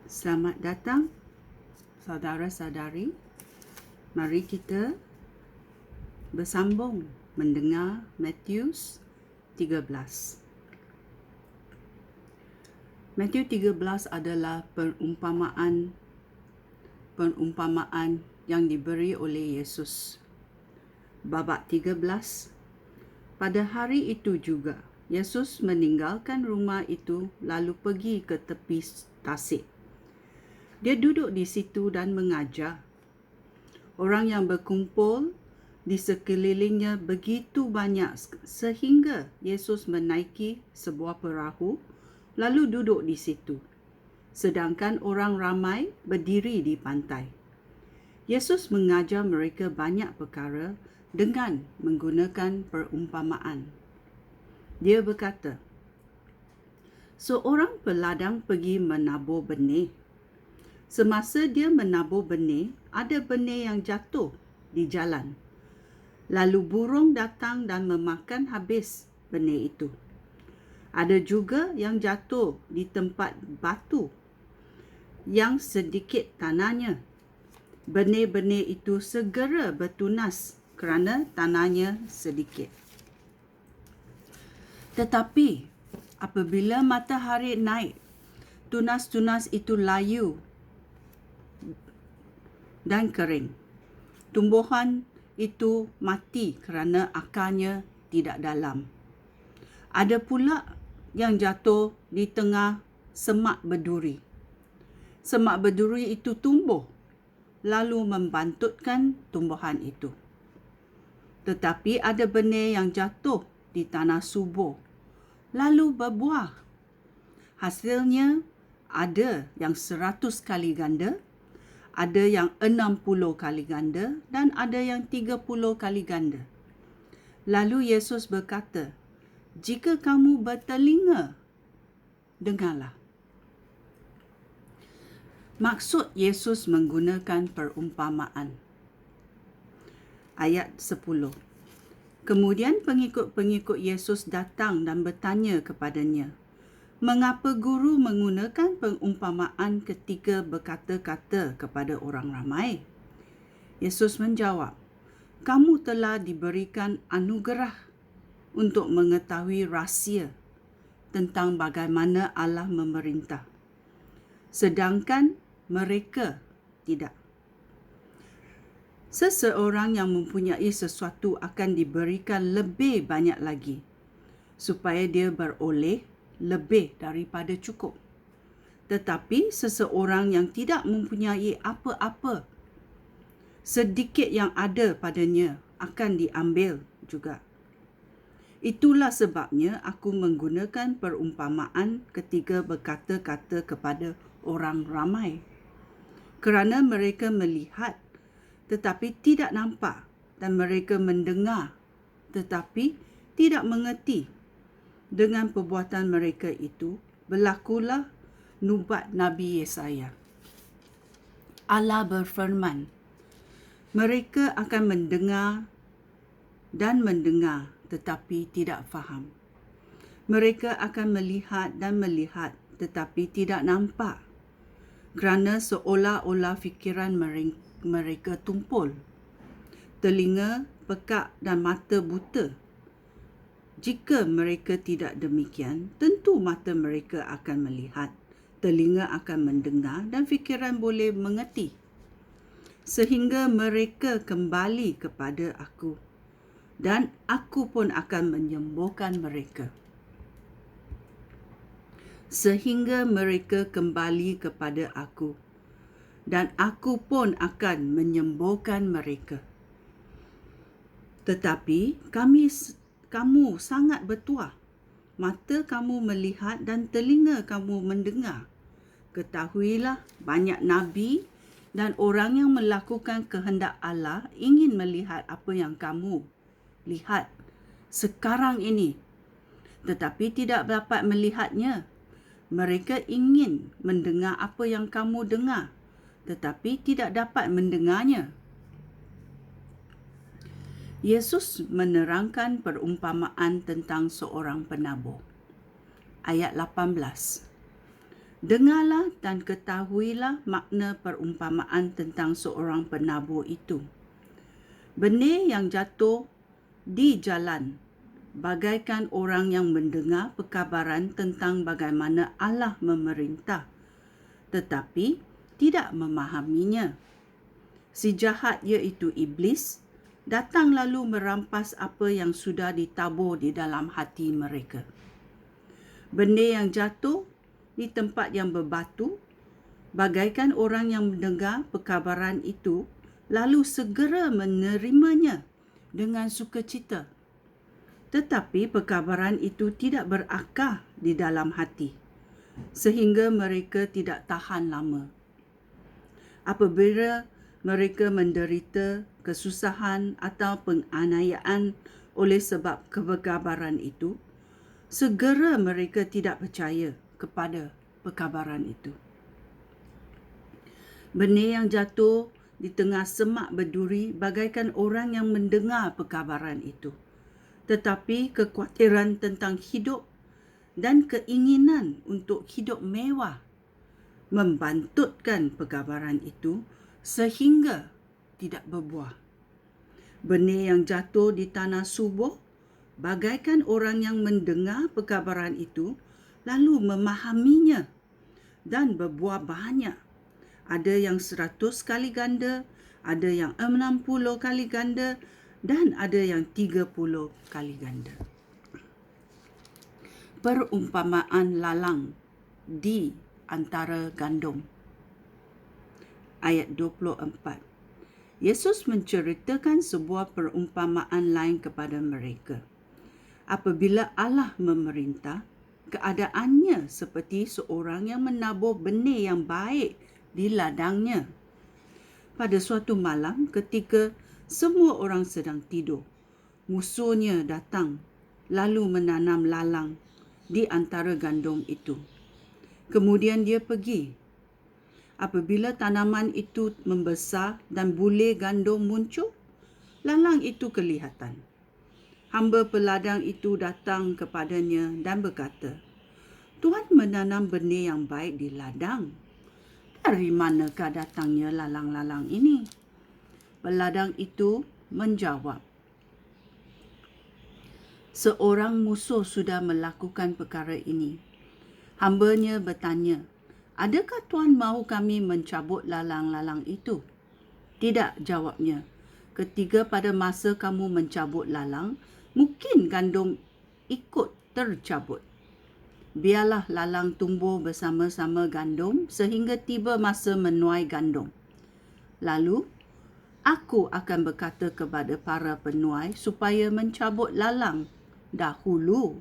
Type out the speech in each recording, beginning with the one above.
Selamat datang saudara-saudari. Mari kita bersambung mendengar Matius 13. Matius 13 adalah perumpamaan yang diberi oleh Yesus. Babak 13. Pada hari itu juga, Yesus meninggalkan rumah itu lalu pergi ke tepi tasik. Dia duduk di situ dan mengajar. Orang yang berkumpul di sekelilingnya begitu banyak sehingga Yesus menaiki sebuah perahu lalu duduk di situ. Sedangkan orang ramai berdiri di pantai. Yesus mengajar mereka banyak perkara dengan menggunakan perumpamaan. Dia berkata, seorang peladang pergi menabur benih. Semasa dia menabur benih, ada benih yang jatuh di jalan. Lalu burung datang dan memakan habis benih itu. Ada juga yang jatuh di tempat batu yang sedikit tanahnya. Benih-benih itu segera bertunas kerana tanahnya sedikit. Tetapi apabila matahari naik, tunas-tunas itu layu dan kering. Tumbuhan itu mati kerana akarnya tidak dalam. Ada pula yang jatuh di tengah semak berduri. Semak berduri itu tumbuh lalu membantutkan tumbuhan itu. Tetapi ada benih yang jatuh di tanah subur lalu berbuah. Hasilnya ada yang 100 kali ganda, ada yang 60 kali ganda dan ada yang 30 kali ganda. Lalu Yesus berkata, jika kamu bertelinga, dengarlah. Maksud Yesus menggunakan perumpamaan. Ayat 10. Kemudian pengikut-pengikut Yesus datang dan bertanya kepadanya, mengapa guru menggunakan perumpamaan ketika berkata-kata kepada orang ramai? Yesus menjawab, kamu telah diberikan anugerah untuk mengetahui rahsia tentang bagaimana Allah memerintah. Sedangkan mereka tidak. Seseorang yang mempunyai sesuatu akan diberikan lebih banyak lagi, supaya dia beroleh lebih daripada cukup. Tetapi seseorang yang tidak mempunyai apa-apa, sedikit yang ada padanya akan diambil juga. Itulah sebabnya aku menggunakan perumpamaan ketika berkata-kata kepada orang ramai. Kerana mereka melihat tetapi tidak nampak, dan mereka mendengar tetapi tidak mengerti. Dengan perbuatan mereka itu, berlakulah nubuat Nabi Yesaya. Allah berfirman, mereka akan mendengar dan mendengar tetapi tidak faham. Mereka akan melihat dan melihat tetapi tidak nampak. Kerana seolah-olah fikiran mereka tumpul. Telinga pekak dan mata buta. Jika mereka tidak demikian, tentu mata mereka akan melihat, telinga akan mendengar dan fikiran boleh mengerti. Sehingga mereka kembali kepada aku dan aku pun akan menyembuhkan mereka. Sehingga mereka kembali kepada aku dan aku pun akan menyembuhkan mereka. Tetapi kamu sangat bertuah. Mata kamu melihat dan telinga kamu mendengar. Ketahuilah, banyak nabi dan orang yang melakukan kehendak Allah ingin melihat apa yang kamu lihat sekarang ini, tetapi tidak dapat melihatnya. Mereka ingin mendengar apa yang kamu dengar, tetapi tidak dapat mendengarnya. Yesus menerangkan perumpamaan tentang seorang penabur. Ayat 18. Dengarlah dan ketahuilah makna perumpamaan tentang seorang penabur itu. Benih yang jatuh di jalan bagaikan orang yang mendengar perkabaran tentang bagaimana Allah memerintah, tetapi tidak memahaminya. Si jahat iaitu iblis datang lalu merampas apa yang sudah ditabur di dalam hati mereka. Benih yang jatuh di tempat yang berbatu bagaikan orang yang mendengar perkabaran itu lalu segera menerimanya dengan sukacita. Tetapi perkabaran itu tidak berakar di dalam hati, sehingga mereka tidak tahan lama. Apabila mereka menderita kesusahan atau penganiayaan oleh sebab perkabaran itu, segera mereka tidak percaya kepada perkabaran itu. Benih yang jatuh di tengah semak berduri bagaikan orang yang mendengar perkabaran itu, tetapi kekhawatiran tentang hidup dan keinginan untuk hidup mewah membantutkan perkabaran itu sehingga tidak berbuah. Benih yang jatuh di tanah subur bagaikan orang yang mendengar perkabaran itu lalu memahaminya dan berbuah banyak. Ada yang 100 kali ganda, ada yang 60 kali ganda, dan ada yang 30 kali ganda. Perumpamaan lalang di antara gandum. Ayat 24. Yesus menceritakan sebuah perumpamaan lain kepada mereka. Apabila Allah memerintah, keadaannya seperti seorang yang menabur benih yang baik di ladangnya. Pada suatu malam ketika semua orang sedang tidur, musuhnya datang lalu menanam lalang di antara gandum itu. Kemudian dia pergi. Apabila tanaman itu membesar dan bulir gandum muncul, lalang itu kelihatan. Hamba peladang itu datang kepadanya dan berkata, "Tuan menanam benih yang baik di ladang. Dari manakah datangnya lalang-lalang ini?" Peladang itu menjawab, "Seorang musuh sudah melakukan perkara ini." Hambanya bertanya, "Adakah tuan mahu kami mencabut lalang-lalang itu?" "Tidak," jawabnya. "Ketika pada masa kamu mencabut lalang, mungkin gandum ikut tercabut. Biarlah lalang tumbuh bersama-sama gandum sehingga tiba masa menuai gandum. Lalu, aku akan berkata kepada para penuai supaya mencabut lalang dahulu,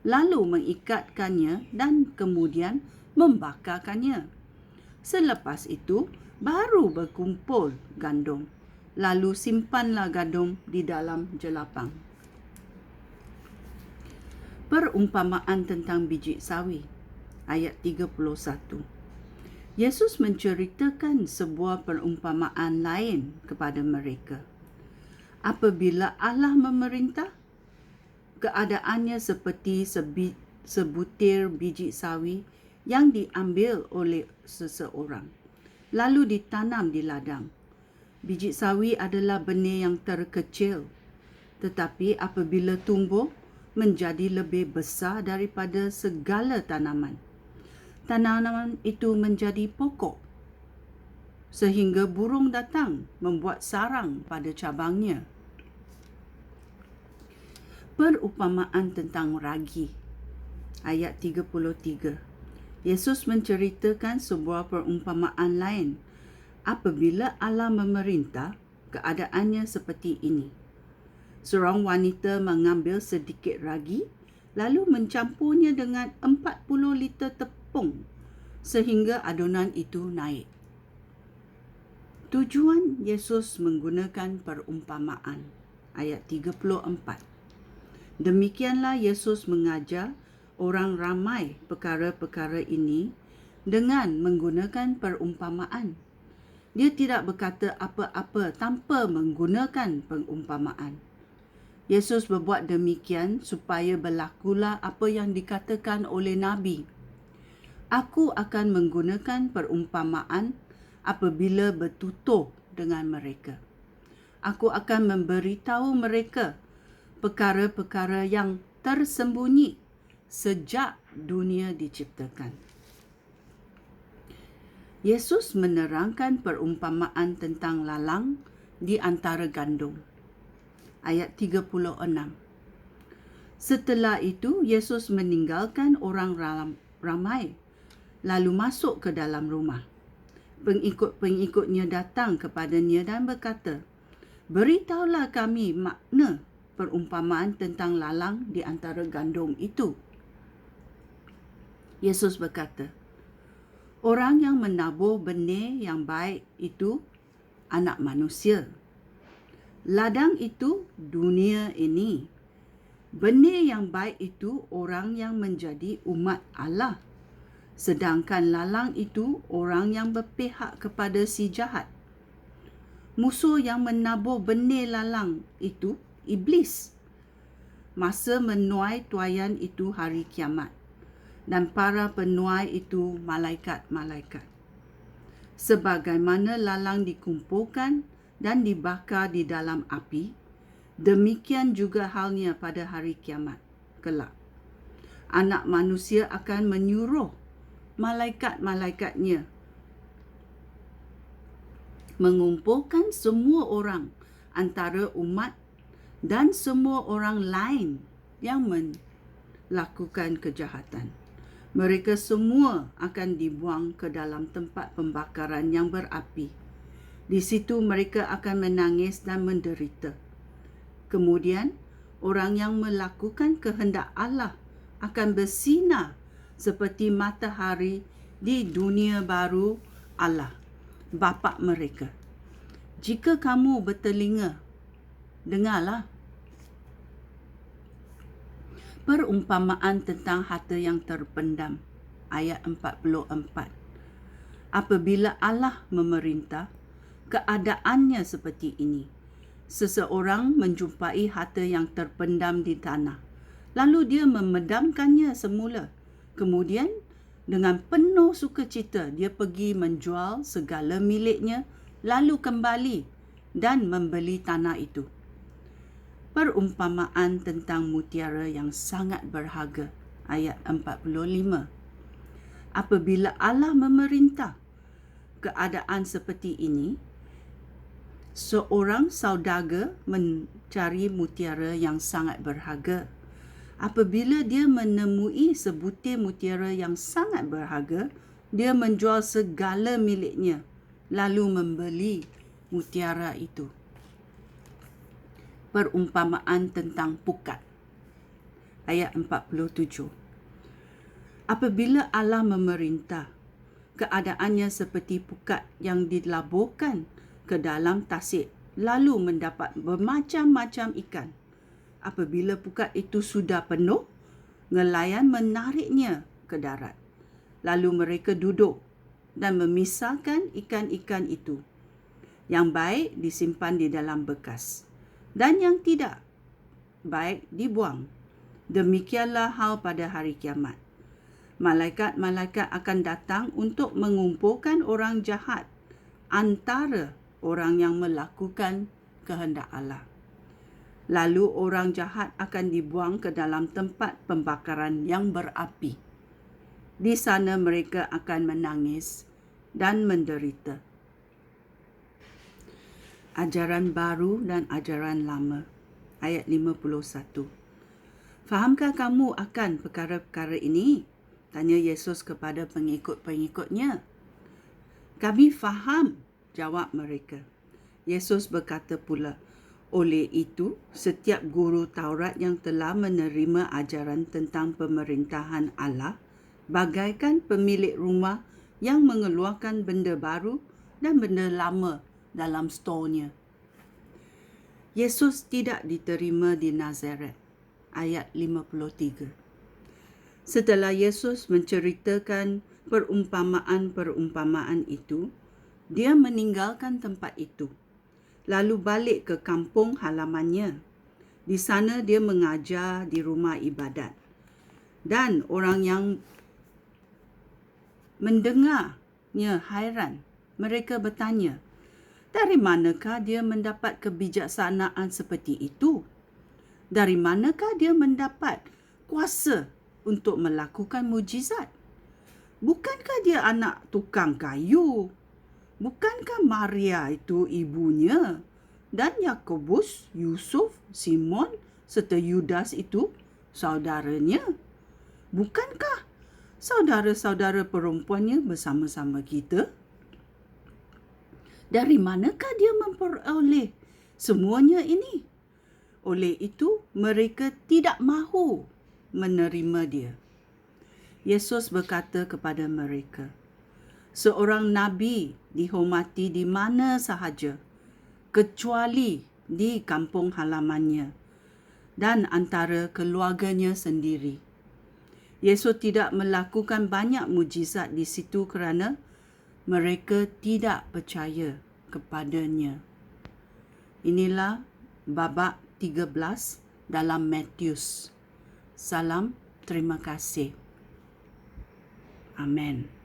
lalu mengikatkannya dan kemudian membakarkannya. Selepas itu, baru berkumpul gandum, lalu simpanlah gandum di dalam jelapang." Perumpamaan tentang biji sawi. Ayat 31. Yesus menceritakan sebuah perumpamaan lain kepada mereka. Apabila Allah memerintah, keadaannya seperti sebutir biji sawi yang diambil oleh seseorang, lalu ditanam di ladang. Biji sawi adalah benih yang terkecil, tetapi apabila tumbuh, menjadi lebih besar daripada segala tanaman. Tanaman itu menjadi pokok, sehingga burung datang membuat sarang pada cabangnya. Perumpamaan tentang ragi. Ayat 33. Yesus menceritakan sebuah perumpamaan lain. Apabila Allah memerintah, keadaannya seperti ini. Seorang wanita mengambil sedikit ragi, lalu mencampurnya dengan 40 liter tepung, sehingga adunan itu naik. Tujuan Yesus menggunakan perumpamaan. Ayat 34. Demikianlah Yesus mengajar orang ramai perkara-perkara ini dengan menggunakan perumpamaan. Dia tidak berkata apa-apa tanpa menggunakan perumpamaan. Yesus berbuat demikian supaya berlakulah apa yang dikatakan oleh Nabi. Aku akan menggunakan perumpamaan apabila bertutur dengan mereka. Aku akan memberitahu mereka perkara-perkara yang tersembunyi sejak dunia diciptakan. Yesus menerangkan perumpamaan tentang lalang di antara gandum. Ayat 36. Setelah itu, Yesus meninggalkan orang ramai, lalu masuk ke dalam rumah. Pengikut-pengikutnya datang kepadanya dan berkata, "Beritahulah kami makna perumpamaan tentang lalang di antara gandum itu." Yesus berkata, "Orang yang menabur benih yang baik itu anak manusia. Ladang itu dunia ini. Benih yang baik itu orang yang menjadi umat Allah. Sedangkan lalang itu orang yang berpihak kepada si jahat. Musuh yang menabur benih lalang itu iblis. Masa menuai tuaian itu hari kiamat, dan para penuai itu malaikat-malaikat. Sebagaimana lalang dikumpulkan dan dibakar di dalam api, demikian juga halnya pada hari kiamat kelak. Anak manusia akan menyuruh malaikat-malaikatnya mengumpulkan semua orang antara umat dan semua orang lain yang melakukan kejahatan. Mereka semua akan dibuang ke dalam tempat pembakaran yang berapi. Di situ mereka akan menangis dan menderita. Kemudian, orang yang melakukan kehendak Allah akan bersinar seperti matahari di dunia baru Allah, Bapa mereka. Jika kamu bertelinga, dengarlah. Perumpamaan tentang harta yang terpendam. Ayat 44. Apabila Allah memerintah, keadaannya seperti ini. Seseorang menjumpai harta yang terpendam di tanah. Lalu dia memedamkannya semula. Kemudian, dengan penuh sukacita, dia pergi menjual segala miliknya, lalu kembali dan membeli tanah itu. Perumpamaan tentang mutiara yang sangat berharga. Ayat 45. Apabila Allah memerintah keadaan seperti ini, seorang saudagar mencari mutiara yang sangat berharga. Apabila dia menemui sebutir mutiara yang sangat berharga, dia menjual segala miliknya, lalu membeli mutiara itu. Perumpamaan tentang pukat. Ayat 47. Apabila Allah memerintah, keadaannya seperti pukat yang dilaburkan ke dalam tasik, lalu mendapat bermacam-macam ikan. Apabila pukat itu sudah penuh, nelayan menariknya ke darat. Lalu mereka duduk dan memisahkan ikan-ikan itu. Yang baik disimpan di dalam bekas, dan yang tidak baik dibuang. Demikianlah hal pada hari kiamat. Malaikat-malaikat akan datang untuk mengumpulkan orang jahat antara orang yang melakukan kehendak Allah. Lalu orang jahat akan dibuang ke dalam tempat pembakaran yang berapi. Di sana mereka akan menangis dan menderita. Ajaran baru dan ajaran lama. Ayat 51. Fahamkah kamu akan perkara-perkara ini? Tanya Yesus kepada pengikut-pengikutnya. Kami faham, jawab mereka. Yesus berkata pula, oleh itu, setiap guru Taurat yang telah menerima ajaran tentang pemerintahan Allah, bagaikan pemilik rumah yang mengeluarkan benda baru dan benda lama dalam storenya. Yesus tidak diterima di Nazaret. Ayat 53. Setelah Yesus menceritakan perumpamaan-perumpamaan itu, dia meninggalkan tempat itu, lalu balik ke kampung halamannya. Di sana dia mengajar di rumah ibadat. Dan orang yang mendengarnya hairan. Mereka bertanya, dari manakah dia mendapat kebijaksanaan seperti itu? Dari manakah dia mendapat kuasa untuk melakukan mujizat? Bukankah dia anak tukang kayu? Bukankah Maria itu ibunya? Dan Yakobus, Yusuf, Simon serta Yudas itu saudaranya? Bukankah saudara-saudara perempuannya bersama-sama kita? Dari manakah dia memperoleh semuanya ini? Oleh itu, mereka tidak mahu menerima dia. Yesus berkata kepada mereka, seorang nabi dihormati di mana sahaja, kecuali di kampung halamannya dan antara keluarganya sendiri. Yesus tidak melakukan banyak mujizat di situ kerana mereka tidak percaya kepadanya. Inilah babak 13 dalam Matius. Salam, terima kasih. Amen.